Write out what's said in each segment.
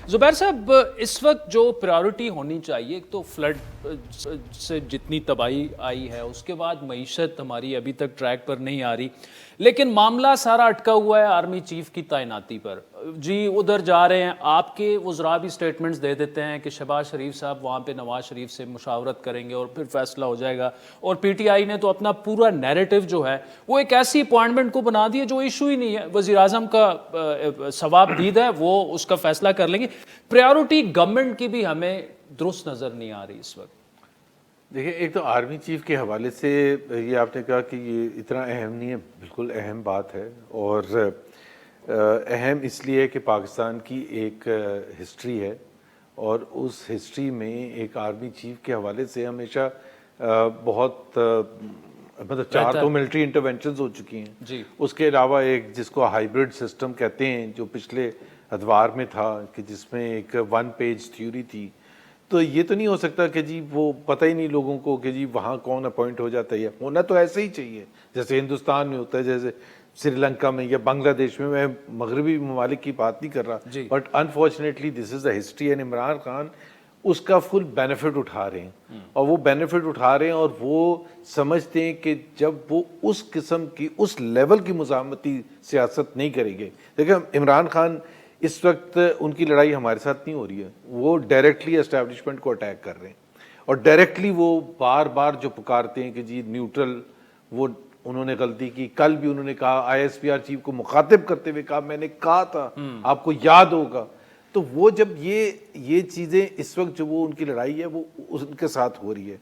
زبیر صاحب، اس وقت جو پریورٹی ہونی چاہیے، ایک تو فلڈ سے جتنی تباہی آئی ہے، اس کے بعد معیشت ہماری ابھی تک ٹریک پر نہیں آ رہی، لیکن معاملہ سارا اٹکا ہوا ہے آرمی چیف کی تعیناتی پر۔ جی ادھر جا رہے ہیں، آپ کے وزراء بھی سٹیٹمنٹس دے دیتے ہیں کہ شہباز شریف صاحب وہاں پہ نواز شریف سے مشاورت کریں گے اور پھر فیصلہ ہو جائے گا، اور پی ٹی آئی نے تو اپنا پورا نیریٹو جو ہے وہ ایک ایسی اپوائنٹمنٹ کو بنا دی ہے جو ایشو ہی نہیں ہے، وزیر اعظم کا ثواب دید ہے، وہ اس کا فیصلہ کر لیں گے۔ پریورٹی گورنمنٹ کی بھی ہمیں درست نظر نہیں آ رہی اس وقت۔ دیکھیں، ایک تو آرمی چیف کے حوالے سے یہ آپ نے کہا کہ یہ اتنا اہم نہیں ہے، بالکل اہم بات ہے، اور اہم اس لیے کہ پاکستان کی ایک ہسٹری ہے، اور اس ہسٹری میں ایک آرمی چیف کے حوالے سے ہمیشہ بہت مطلب 4 تو ملٹری انٹرونشنز ہو چکی ہیں جی، اس کے علاوہ ایک جس کو ہائیبرڈ سسٹم کہتے ہیں جو پچھلے ادوار میں تھا، کہ جس میں ایک 1 پیج تھیوری تھی۔ تو یہ تو نہیں ہو سکتا کہ جی وہ پتہ ہی نہیں لوگوں کو کہ جی وہاں کون اپوائنٹ ہو جاتا ہے، ہونا تو ایسے ہی چاہیے جیسے ہندوستان میں ہوتا ہے، جیسے سری لنکا میں یا بنگلہ دیش میں مغربی ممالک کی بات نہیں کر رہا، but unfortunately this is the history, and Imran Khan اس کا فل بینیفٹ اٹھا رہے ہیں، اور وہ بینیفٹ اٹھا رہے ہیں، اور وہ سمجھتے ہیں کہ جب وہ اس قسم کی اس لیول کی مزاحمتی سیاست نہیں کریں گے۔ دیکھیں، عمران خان اس وقت ان کی لڑائی ہمارے ساتھ نہیں ہو رہی ہے، وہ ڈائریکٹلی اسٹیبلشمنٹ کو اٹیک کر رہے ہیں، اور ڈائریکٹلی وہ بار بار جو پکارتے ہیں کہ جی نیوٹرل، وہ انہوں نے غلطی کی۔ کل بھی انہوں نے کہا، I S P R chief کو مخاطب کرتے ہوئے کہا، میں نے کہا تھا، آپ کو یاد ہوگا۔ تو وہ جب یہ چیزیں اس وقت جو وہ ان کی لڑائی ہے وہ ان کے ساتھ ہو رہی ہے،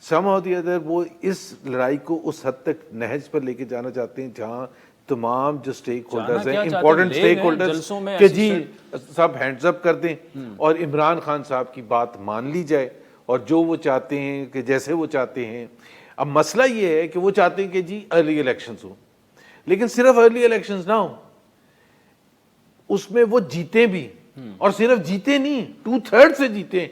سم ہاؤ دی ادر وہ اس لڑائی کو اس حد تک نہج پر لے کے جانا چاہتے ہیں جہاں تمام جو سٹیک ہولڈرز ہیں، امپورٹنٹ سٹیک ہولڈرز، کہ جی سب ہینڈز اپ کر دیں اور عمران خان صاحب کی بات مان لی جائے، اور جو وہ چاہتے ہیں کہ جیسے وہ چاہتے ہیں۔ اب مسئلہ یہ ہے کہ وہ چاہتے ہیں کہ جی ارلی الیکشنز ہوں، لیکن صرف ارلی الیکشنز نہ ہوں، اس میں وہ جیتے بھی، اور صرف جیتے نہیں، 2/3 سے جیتے۔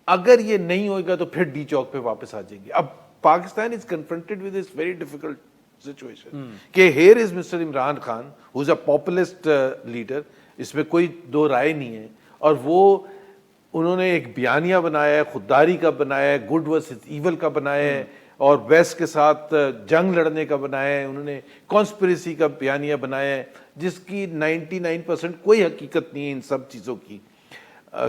اگر یہ نہیں ہوگا تو پھر ڈی چوک پہ واپس آ جائیں گے۔ اب Pakistan is confronted with this very difficult situation کہ here is mister Imran Khan who is a populist leader, اس میں کوئی دو رائے نہیں ہے، اور وہ انہوں نے ایک بیانیہ بنایا ہے، خودداری کا بنایا ہے، گڈ ورسز ایول کا بنایا ہے، اور ویسٹ کے ساتھ جنگ لڑنے کا بنایا ہے، انہوں نے کانسپریسی کا بیانیہ بنایا ہے، جس کی 99% کوئی حقیقت نہیں ہے ان سب چیزوں کی،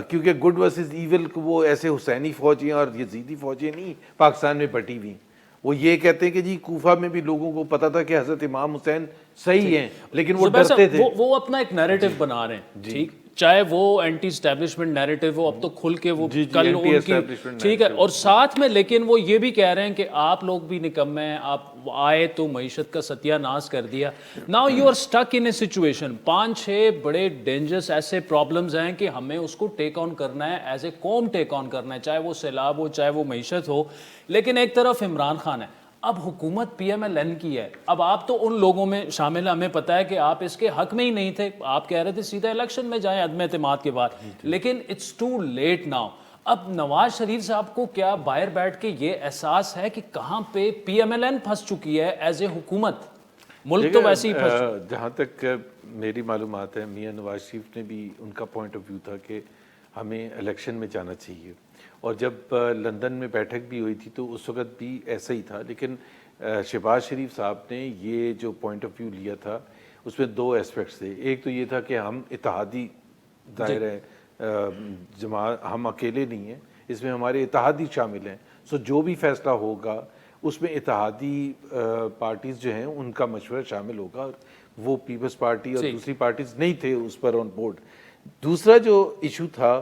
کیونکہ گڈ ورسز ایول کو وہ ایسے حسینی فوجیں اور یزیدی فوجیں نہیں پاکستان میں بٹی ہوئی۔ وہ یہ کہتے ہیں کہ جی کوفہ میں بھی لوگوں کو پتا تھا کہ حضرت امام حسین صحیح ہیں، لیکن وہ ڈرتے تھے۔ وہ اپنا ایک نیریٹو بنا رہے ہیں، ٹھیک، چاہے وہ اینٹی اسٹیبلشمنٹ نیریٹو ہو، اب تو کھل کے وہ کل ان کی، ٹھیک ہے، اور ساتھ میں لیکن وہ یہ بھی کہہ رہے ہیں کہ آپ لوگ بھی نکمے ہیں، آپ آئے تو معیشت کا ستیہ ناش کر دیا۔ Now you are stuck in a situation, 5-6 بڑے ڈینجرس ایسے پرابلمز ہیں کہ ہمیں اس کو ٹیک آن کرنا ہے، ایز اے قوم ٹیک آن کرنا ہے، چاہے وہ سیلاب ہو، چاہے وہ معیشت ہو، لیکن ایک طرف عمران خان ہے، اب حکومت پی ایم ایل این کی ہے، اب آپ تو ان لوگوں میں شامل ہیں، ہمیں پتہ ہے کہ آپ اس کے حق میں ہی نہیں تھے، آپ کہہ رہے تھے سیدھا الیکشن میں جائیں عدم اعتماد کے بعد، لیکن اٹس ٹو لیٹ ناؤ۔ اب نواز شریف صاحب کو کیا باہر بیٹھ کے یہ احساس ہے کہ کہاں پہ پی ایم ایل این پھنس چکی ہے ایز اے حکومت؟ ملک تو ویسے ہی پھنس چکا۔ جہاں تک میری معلومات ہے، میاں نواز شریف نے بھی ان کا پوائنٹ آف ویو تھا کہ ہمیں الیکشن میں جانا چاہیے، اور جب لندن میں بیٹھک بھی ہوئی تھی تو اس وقت بھی ایسا ہی تھا، لیکن شہباز شریف صاحب نے یہ جو پوائنٹ آف ویو لیا تھا اس میں 2 ایسپیکٹس تھے۔ ایک تو یہ تھا کہ ہم اتحادی دائرہ جماعت، ہم اکیلے نہیں ہیں، اس میں ہمارے اتحادی شامل ہیں، سو جو بھی فیصلہ ہوگا اس میں اتحادی پارٹیز جو ہیں ان کا مشورہ شامل ہوگا، وہ پیپلز پارٹی اور دوسری پارٹیز نہیں تھے اس پر آن بورڈ۔ دوسرا جو ایشو تھا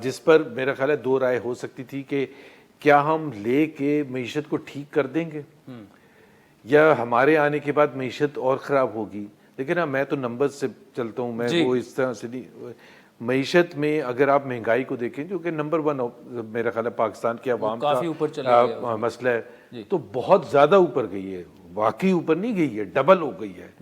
جس پر میرا خیال ہے 2 رائے ہو سکتی تھی کہ کیا ہم لے کے معیشت کو ٹھیک کر دیں گے یا ہمارے آنے کے بعد معیشت اور خراب ہوگی۔ لیکن میں تو نمبرز سے چلتا ہوں، میں وہ اس طرح سے نہیں۔ معیشت میں اگر آپ مہنگائی کو دیکھیں جو کہ نمبر 1 میرا خیال ہے پاکستان کے عوام کا مسئلہ ہے، تو بہت زیادہ اوپر گئی ہے، واقعی اوپر نہیں گئی ہے، ڈبل ہو گئی ہے۔